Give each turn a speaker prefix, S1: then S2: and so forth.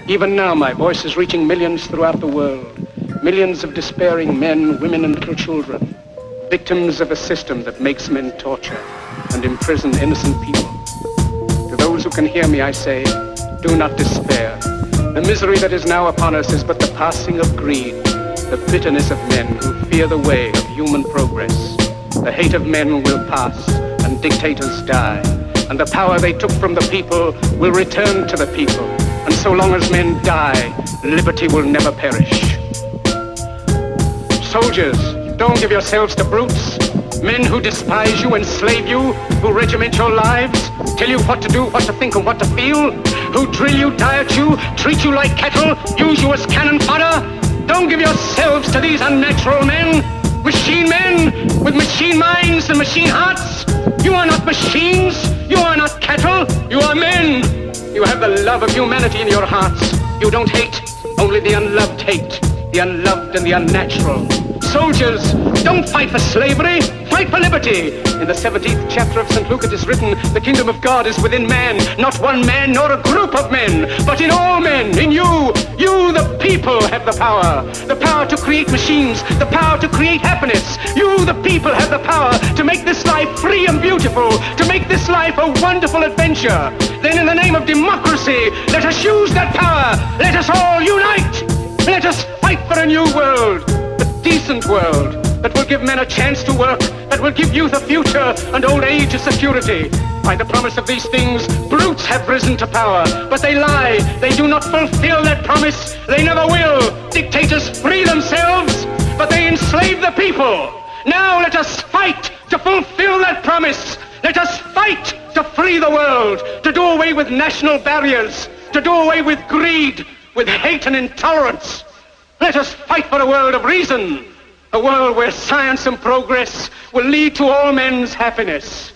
S1: Even now, my voice is reaching millions throughout the world. Millions of despairing men, women, and little children. Victims of a system that makes men torture and imprison innocent people. To those who can hear me, I say, do not despair. The misery that is now upon us is but the passing of greed, the bitterness of men who fear the way of human progress. The hate of men will pass, and dictators die, and the power they took from the people will return to the people. And so long as men die, liberty will never perish. Soldiers, don't give yourselves to brutes, men who despise you, enslave you, who regiment your lives, tell you what to do, what to think, and what to feel, who drill you, diet you, treat you like cattle, use you as cannon fodder. Don't give yourselves to these unnatural men, machine men with machine minds and machine hearts. You are not machines, you are not cattle, you are men. You have the love of humanity in your hearts. You don't hate, only the unloved hate, the unloved and the unnatural. Soldiers, don't fight for slavery, fight for liberty. In the 17th chapter of St. Luke it is written, the kingdom of God is within man, not one man nor a group of men, but in all men, in you. You, the people, have the power to create machines, the power to create happiness. You, the people, have the power to make this life free and beautiful, to make this life a wonderful adventure. Then in the name of democracy, let us use that power. Let us all unite. Let us fight for a new world. Decent world that will give men a chance to work, that will give youth a future and old age a security. By the promise of these things, brutes have risen to power, but they lie. They do not fulfill that promise. They never will. Dictators free themselves, but they enslave the people. Now let us fight to fulfill that promise. Let us fight to free the world, to do away with national barriers, to do away with greed, with hate and intolerance. Let us fight for a world of reason, a world where science and progress will lead to all men's happiness.